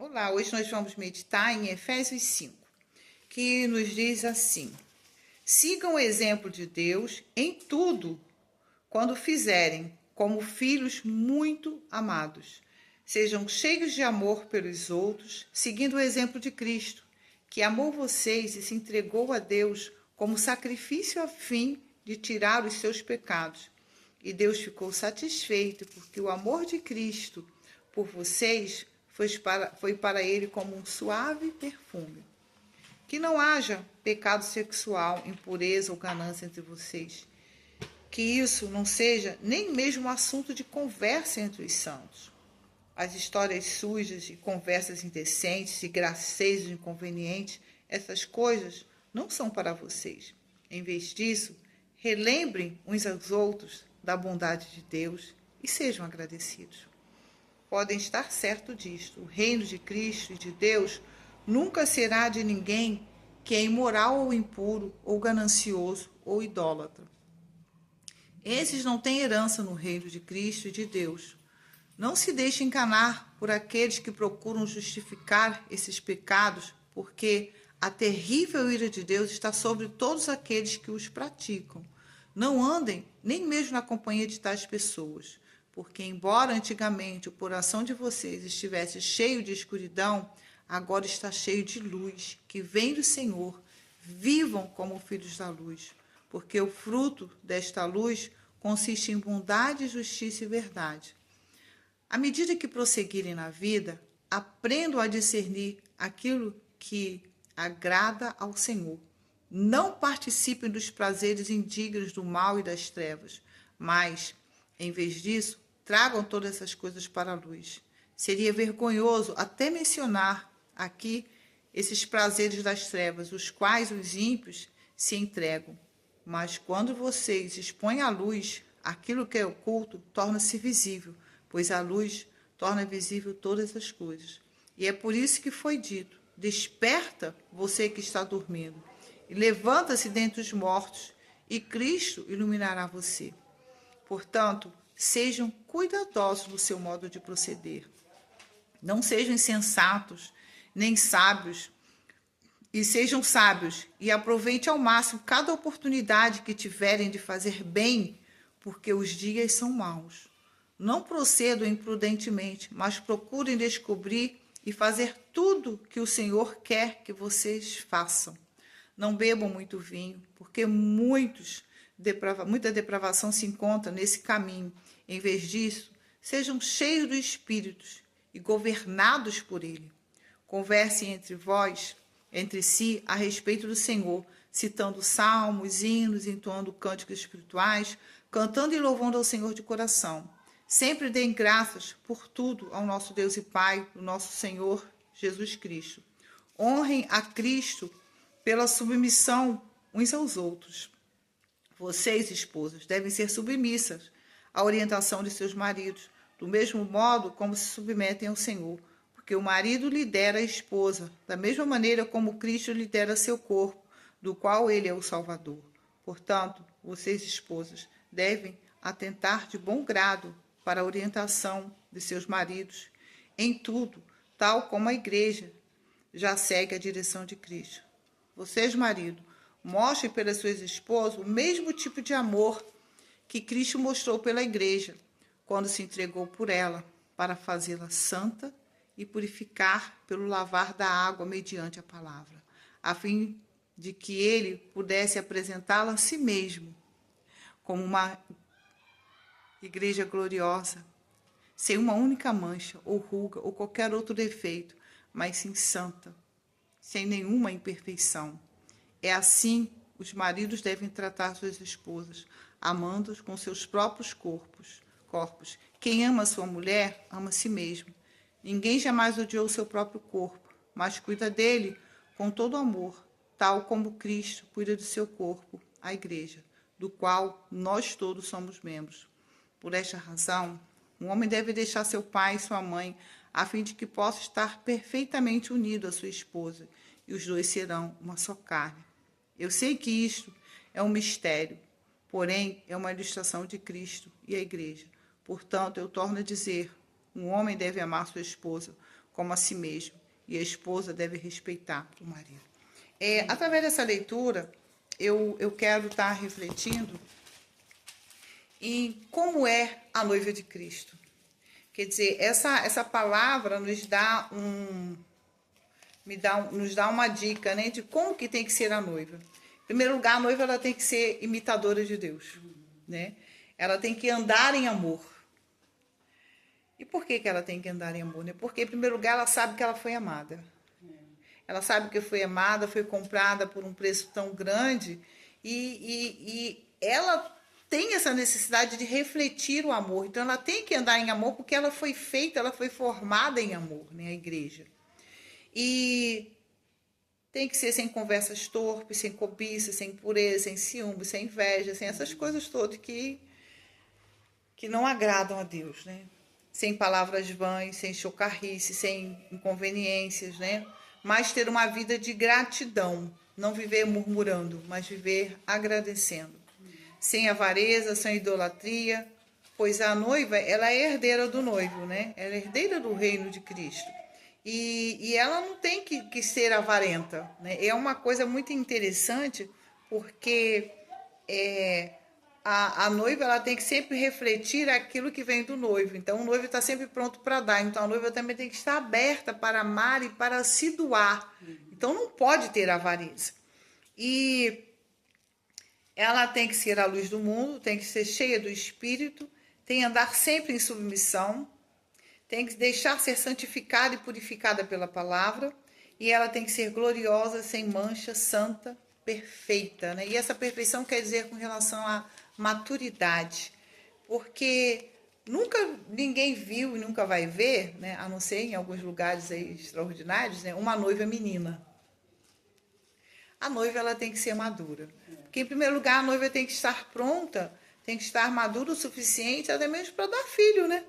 Olá, hoje nós vamos meditar em Efésios 5, que nos diz assim: sigam o exemplo de Deus em tudo, quando fizerem, como filhos muito amados. Sejam cheios de amor pelos outros, seguindo o exemplo de Cristo, que amou vocês e se entregou a Deus como sacrifício a fim de tirar os seus pecados. E Deus ficou satisfeito, porque o amor de Cristo por vocês foi para ele como um suave perfume. Que não haja pecado sexual, impureza ou ganância entre vocês. Que isso não seja nem mesmo assunto de conversa entre os santos. As histórias sujas e conversas indecentes e gracejos inconvenientes, essas coisas não são para vocês. Em vez disso, relembrem uns aos outros da bondade de Deus e sejam agradecidos. Podem estar certos disto: o reino de Cristo e de Deus nunca será de ninguém que é imoral ou impuro, ou ganancioso, ou idólatra. Esses não têm herança no reino de Cristo e de Deus. Não se deixe enganar por aqueles que procuram justificar esses pecados, porque a terrível ira de Deus está sobre todos aqueles que os praticam. Não andem nem mesmo na companhia de tais pessoas, porque embora antigamente o coração de vocês estivesse cheio de escuridão, agora está cheio de luz, que vem do Senhor. Vivam como filhos da luz, porque o fruto desta luz consiste em bondade, justiça e verdade. À medida que prosseguirem na vida, aprendam a discernir aquilo que agrada ao Senhor. Não participem dos prazeres indignos do mal e das trevas, mas, em vez disso, tragam todas essas coisas para a luz. Seria vergonhoso até mencionar aqui esses prazeres das trevas, os quais os ímpios se entregam. Mas quando vocês expõem à luz aquilo que é oculto, torna-se visível, pois a luz torna visível todas as coisas. E é por isso que foi dito: desperta, você que está dormindo, e levanta-se dentre os mortos, e Cristo iluminará você. Portanto, sejam cuidadosos no seu modo de proceder. Não sejam insensatos, nem sábios, e sejam sábios, e aproveitem ao máximo cada oportunidade que tiverem de fazer bem, porque os dias são maus. Não procedam imprudentemente, mas procurem descobrir e fazer tudo que o Senhor quer que vocês façam. Não bebam muito vinho, porque muita depravação se encontra nesse caminho. Em vez disso, sejam cheios do Espírito e governados por ele. Conversem entre si, a respeito do Senhor, citando salmos, hinos, entoando cânticos espirituais, cantando e louvando ao Senhor de coração. Sempre deem graças por tudo ao nosso Deus e Pai, o nosso Senhor Jesus Cristo. Honrem a Cristo pela submissão uns aos outros. Vocês, esposas, devem ser submissas à orientação de seus maridos, do mesmo modo como se submetem ao Senhor, porque o marido lidera a esposa, da mesma maneira como Cristo lidera seu corpo, do qual ele é o Salvador. Portanto, vocês, esposas, devem atentar de bom grado para a orientação de seus maridos em tudo, tal como a igreja já segue a direção de Cristo. Vocês, marido, mostrem pelas suas esposas o mesmo tipo de amor que Cristo mostrou pela igreja, quando se entregou por ela, para fazê-la santa e purificar pelo lavar da água mediante a palavra, a fim de que ele pudesse apresentá-la a si mesmo como uma igreja gloriosa, sem uma única mancha ou ruga ou qualquer outro defeito, mas sim santa, sem nenhuma imperfeição. É assim os maridos devem tratar suas esposas, amando-as com seus próprios corpos. Quem ama sua mulher, ama a si mesmo. Ninguém jamais odiou seu próprio corpo, mas cuida dele com todo amor, tal como Cristo cuida do seu corpo, a igreja, do qual nós todos somos membros. Por esta razão, um homem deve deixar seu pai e sua mãe, a fim de que possa estar perfeitamente unido à sua esposa, e os dois serão uma só carne. Eu sei que isto é um mistério, porém é uma ilustração de Cristo e a igreja. Portanto, eu torno a dizer: um homem deve amar sua esposa como a si mesmo, e a esposa deve respeitar o marido. Através dessa leitura, eu quero estar refletindo em como é a noiva de Cristo. Quer dizer, essa palavra nos dá nos dá uma dica, né, de como que tem que ser a noiva. Em primeiro lugar, a noiva ela tem que ser imitadora de Deus, né? Ela tem que andar em amor. E por que ela tem que andar em amor? Né? Porque, em primeiro lugar, ela sabe que ela foi amada. Ela sabe que foi amada, foi comprada por um preço tão grande e ela tem essa necessidade de refletir o amor. Então, ela tem que andar em amor porque ela foi feita, ela foi formada em amor, né? A igreja. E tem que ser sem conversas torpes, sem cobiça, sem impureza, sem ciúme, sem inveja, sem essas coisas todas que não agradam a Deus, né? Sem palavras vãs, sem chocarrice, sem inconveniências, né? Mas ter uma vida de gratidão, não viver murmurando, mas viver agradecendo. Sem avareza, sem idolatria, pois a noiva, ela é herdeira do noivo, né? Ela é herdeira do reino de Cristo. E ela não tem que ser avarenta, né? É uma coisa muito interessante, porque a noiva ela tem que sempre refletir aquilo que vem do noivo. Então, o noivo está sempre pronto para dar. Então, a noiva também tem que estar aberta para amar e para se doar. Então, não pode ter avareza. E ela tem que ser a luz do mundo, tem que ser cheia do Espírito, tem que andar sempre em submissão, tem que deixar ser santificada e purificada pela palavra, e ela tem que ser gloriosa, sem mancha, santa, perfeita, né? E essa perfeição quer dizer com relação à maturidade, porque nunca ninguém viu e nunca vai ver, né? A não ser em alguns lugares aí extraordinários, né? Uma noiva menina. A noiva ela tem que ser madura, porque em primeiro lugar a noiva tem que estar pronta, tem que estar madura o suficiente até mesmo para dar filho, né?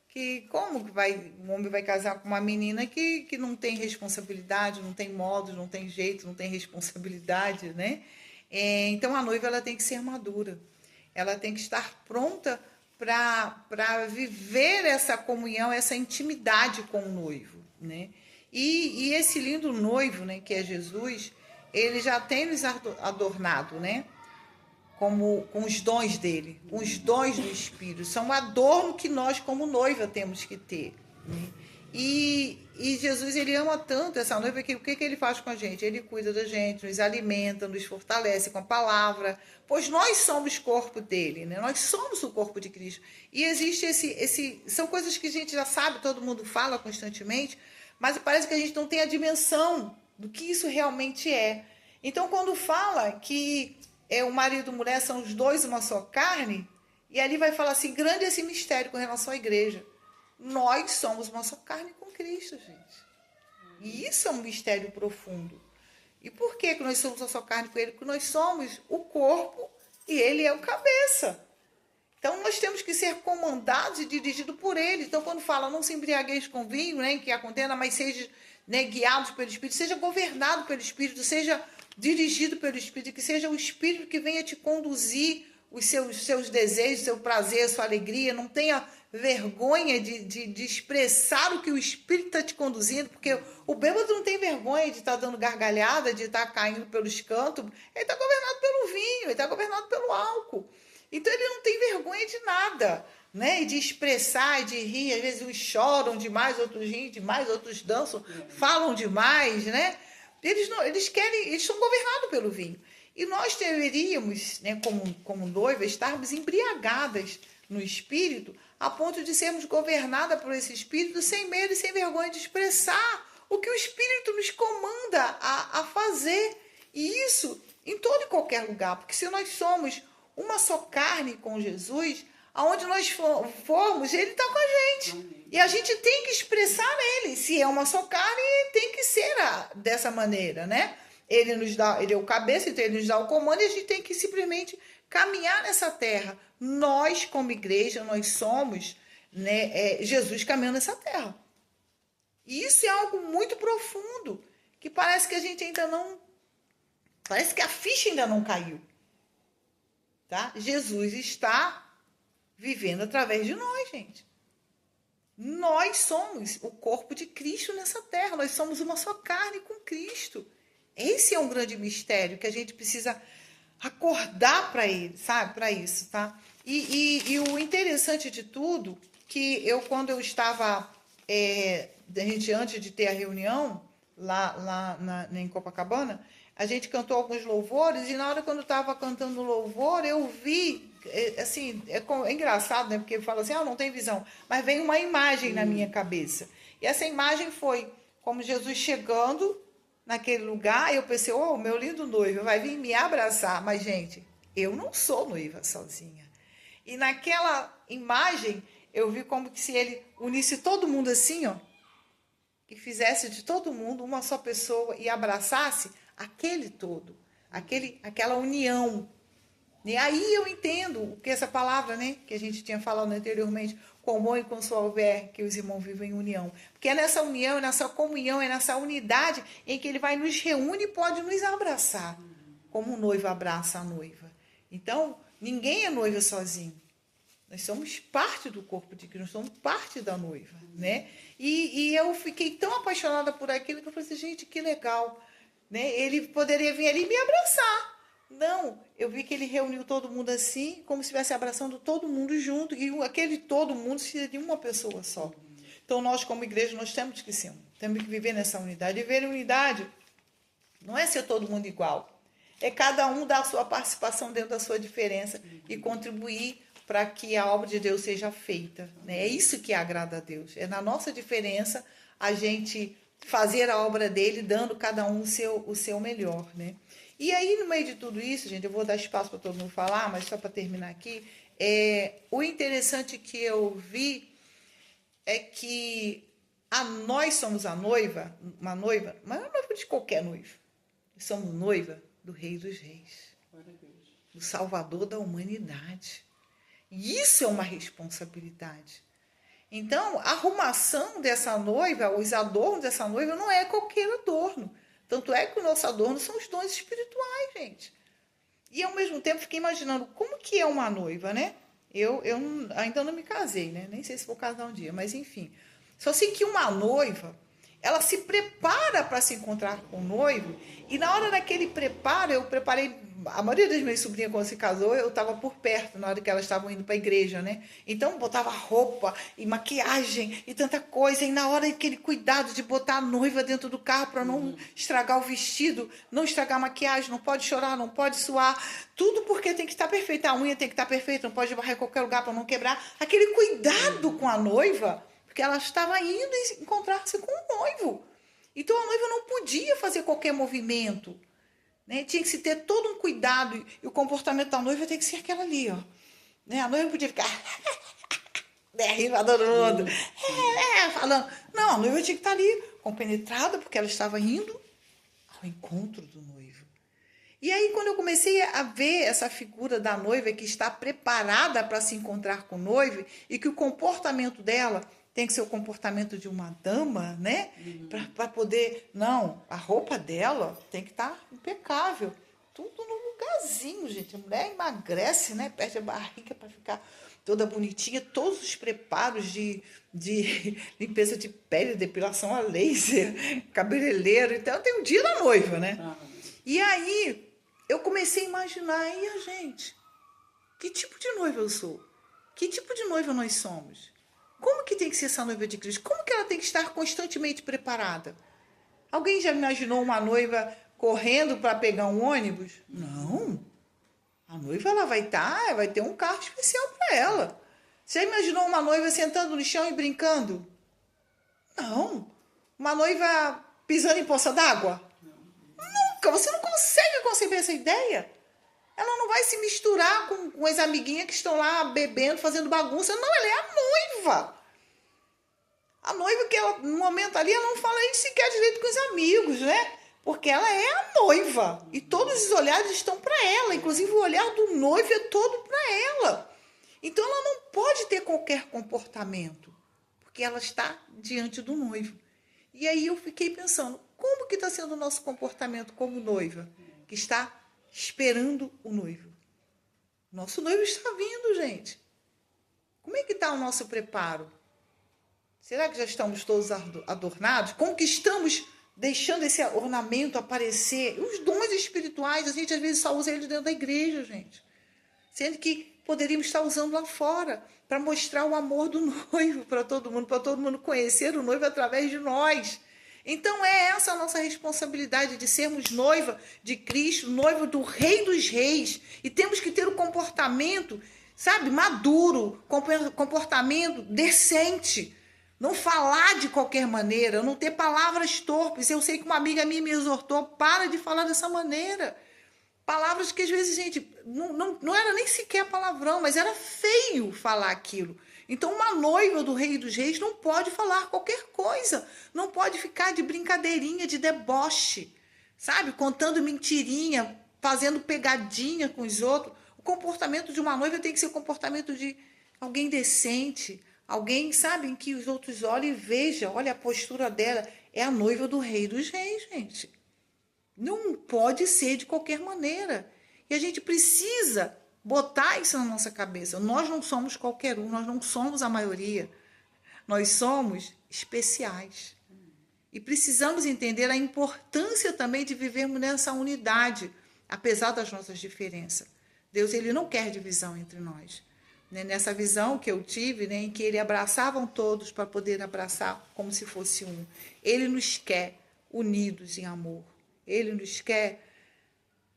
Que como que um homem vai casar com uma menina que não tem responsabilidade, não tem modos, não tem jeito, não tem responsabilidade, né? Então a noiva ela tem que ser madura, ela tem que estar pronta para viver essa comunhão, essa intimidade com o noivo, né? E esse lindo noivo, né, que é Jesus, ele já tem nos adornado, né? Com os dons dele, com os dons do Espírito. São um adorno que nós, como noiva, temos que ter. Né? E Jesus, ele ama tanto essa noiva que o que ele faz com a gente? Ele cuida da gente, nos alimenta, nos fortalece com a palavra, pois nós somos corpo dele, né? Nós somos o corpo de Cristo. E existe são coisas que a gente já sabe, todo mundo fala constantemente, mas parece que a gente não tem a dimensão do que isso realmente é. Então, quando fala que o marido e a mulher são os dois uma só carne, e ali vai falar assim, grande é esse mistério com relação à igreja. Nós somos uma só carne com Cristo, gente. E isso é um mistério profundo. E por que nós somos uma só carne com Ele? Porque nós somos o corpo e Ele é o cabeça. Então, nós temos que ser comandados e dirigidos por Ele. Então, quando fala, não se embriagueis com vinho, né, que a contenda, mas seja, né, guiados pelo Espírito, seja governado pelo Espírito, seja dirigido pelo Espírito, que seja o Espírito que venha te conduzir os seus desejos, seu prazer, sua alegria. Não tenha vergonha de expressar o que o Espírito está te conduzindo, porque o bêbado não tem vergonha de estar dando gargalhada, de estar caindo pelos cantos. Ele está governado pelo vinho, ele está governado pelo álcool. Então, ele não tem vergonha de nada, né? E de expressar, de rir. Às vezes, uns choram demais, outros riem demais, outros dançam, falam demais, né? Eles são governados pelo vinho. E nós deveríamos, né, como noiva, estarmos embriagadas no Espírito, a ponto de sermos governadas por esse Espírito, sem medo e sem vergonha de expressar o que o Espírito nos comanda a fazer. E isso em todo e qualquer lugar, porque se nós somos uma só carne com Jesus, aonde nós formos, ele está com a gente. E a gente tem que expressar ele. Se é uma só carne, tem que ser dessa maneira, né? Ele é o cabeça, então ele nos dá o comando e a gente tem que simplesmente caminhar nessa terra. Nós, como igreja, nós somos, né, Jesus caminhando nessa terra. E isso é algo muito profundo, que parece que a gente ainda não... Parece que a ficha ainda não caiu. Tá? Jesus está vivendo através de nós, gente. Nós somos o corpo de Cristo nessa terra, nós somos uma só carne com Cristo. Esse é um grande mistério que a gente precisa acordar para ele, sabe? Para isso, tá? E o interessante de tudo, que quando eu estava, antes de ter a reunião, em Copacabana, a gente cantou alguns louvores, e na hora quando eu estava cantando o louvor, eu vi, assim, é engraçado, né? Porque fala assim, não tem visão, mas vem uma imagem na minha cabeça. E essa imagem foi como Jesus chegando naquele lugar, eu pensei, meu lindo noivo vai vir me abraçar. Mas, gente, eu não sou noiva sozinha. E naquela imagem, eu vi como que se ele unisse todo mundo assim, ó, e fizesse de todo mundo uma só pessoa e abraçasse aquele todo, aquela união. E aí eu entendo o que essa palavra, né, que a gente tinha falado anteriormente, com bom e com houver que os irmãos vivem em união. Porque é nessa união, é nessa comunhão, é nessa unidade em que ele vai nos reúne e pode nos abraçar, como o noivo abraça a noiva. Então, ninguém é noiva sozinho. Nós somos parte do corpo de Cristo, nós somos parte da noiva, né? E eu fiquei tão apaixonada por aquilo que eu falei assim, gente, que legal, né? Ele poderia vir ali e me abraçar. Não, eu vi que ele reuniu todo mundo assim, como se estivesse abraçando todo mundo junto, e aquele todo mundo seria uma pessoa só. Então, nós, como igreja, nós temos que viver nessa unidade. E ver unidade não é ser todo mundo igual, é cada um dar a sua participação dentro da sua diferença e contribuir para que a obra de Deus seja feita. Né? É isso que agrada a Deus. É na nossa diferença a gente fazer a obra dele, dando cada um o seu melhor. Né? E aí, no meio de tudo isso, gente, eu vou dar espaço para todo mundo falar, mas só para terminar aqui, o interessante que eu vi é que nós somos uma noiva, mas não é noiva de qualquer noivo. Somos noiva do Rei dos Reis, do Salvador da humanidade. E isso é uma responsabilidade. Então, a arrumação dessa noiva, os adornos dessa noiva, não é qualquer adorno. Tanto é que o nosso adorno são os dons espirituais, gente. E, ao mesmo tempo, fiquei imaginando como que é uma noiva, né? Eu ainda não me casei, né? Nem sei se vou casar um dia, mas enfim. Só sei que uma noiva, ela se prepara para se encontrar com o noivo, e na hora daquele preparo, eu preparei. A maioria das minhas sobrinhas, quando se casou, eu estava por perto, na hora que elas estavam indo para a igreja, né? Então, botava roupa e maquiagem e tanta coisa. E na hora, aquele cuidado de botar a noiva dentro do carro para não estragar o vestido, não estragar a maquiagem, não pode chorar, não pode suar. Tudo porque tem que estar perfeita. A unha tem que estar perfeita, não pode varrer qualquer lugar para não quebrar. Aquele cuidado com a noiva, porque ela estava indo encontrar-se com o noivo. Então, a noiva não podia fazer qualquer movimento. Né? Tinha que se ter todo um cuidado, e o comportamento da noiva tem que ser aquela ali, ó. Né? A noiva podia ficar rindo a todo mundo, falando. Não, a noiva tinha que estar ali, compenetrada, porque ela estava indo ao encontro do noivo. E aí, quando eu comecei a ver essa figura da noiva que está preparada para se encontrar com o noivo, e que o comportamento dela tem que ser o comportamento de uma dama, né? Para poder... Não, a roupa dela tem que estar impecável. Tudo no lugarzinho, gente. A mulher emagrece, né? Perde a barriga para ficar toda bonitinha. Todos os preparos de limpeza de pele, depilação a laser, cabeleireiro. Então, tem o dia da noiva, né? E aí, eu comecei a imaginar, e a gente? Que tipo de noiva eu sou? Que tipo de noiva nós somos? Como que tem que ser essa noiva de Cristo? Como que ela tem que estar constantemente preparada? Alguém já imaginou uma noiva correndo para pegar um ônibus? Não. A noiva ela vai ter um carro especial para ela. Você já imaginou uma noiva sentando no chão e brincando? Não. Uma noiva pisando em poça d'água? Nunca. Você não consegue conceber essa ideia. Ela não vai se misturar com as amiguinhas que estão lá bebendo, fazendo bagunça. Não, ela é a noiva. A noiva que ela, no momento ali, ela não fala nem sequer direito com os amigos, né? Porque ela é a noiva. E todos os olhares estão para ela. Inclusive o olhar do noivo é todo para ela. Então ela não pode ter qualquer comportamento. Porque ela está diante do noivo. E aí eu fiquei pensando, como que está sendo o nosso comportamento como noiva? Que está esperando o noivo. Nosso noivo está vindo, gente. Como é que está o nosso preparo? Será que já estamos todos adornados? Como que estamos deixando esse ornamento aparecer? Os dons espirituais, a gente às vezes só usa eles dentro da igreja, gente. Sendo que poderíamos estar usando lá fora para mostrar o amor do noivo para todo mundo conhecer o noivo através de nós. Então é essa a nossa responsabilidade de sermos noiva de Cristo, noiva do Rei dos Reis. E temos que ter o comportamento, sabe, maduro, comportamento decente. Não falar de qualquer maneira, não ter palavras torpes. Eu sei que uma amiga minha me exortou, para de falar dessa maneira. Palavras que às vezes, gente, não era nem sequer palavrão, mas era feio falar aquilo. Então, uma noiva do Rei dos Reis não pode falar qualquer coisa, não pode ficar de brincadeirinha, de deboche, sabe? Contando mentirinha, fazendo pegadinha com os outros. O comportamento de uma noiva tem que ser o comportamento de alguém decente, alguém, sabe, em que os outros olhem e vejam, olha a postura dela. É a noiva do Rei dos Reis, gente. Não pode ser de qualquer maneira. E a gente precisa botar isso na nossa cabeça. Nós não somos qualquer um, nós não somos a maioria. Nós somos especiais. E precisamos entender a importância também de vivermos nessa unidade, apesar das nossas diferenças. Deus, ele não quer divisão entre nós. Nessa visão que eu tive, em que ele abraçavam todos para poder abraçar como se fosse um. Ele nos quer unidos em amor. Ele nos quer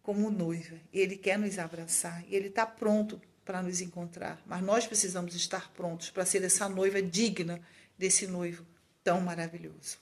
como noiva. Ele quer nos abraçar. Ele está pronto para nos encontrar. Mas nós precisamos estar prontos para ser essa noiva digna desse noivo tão maravilhoso.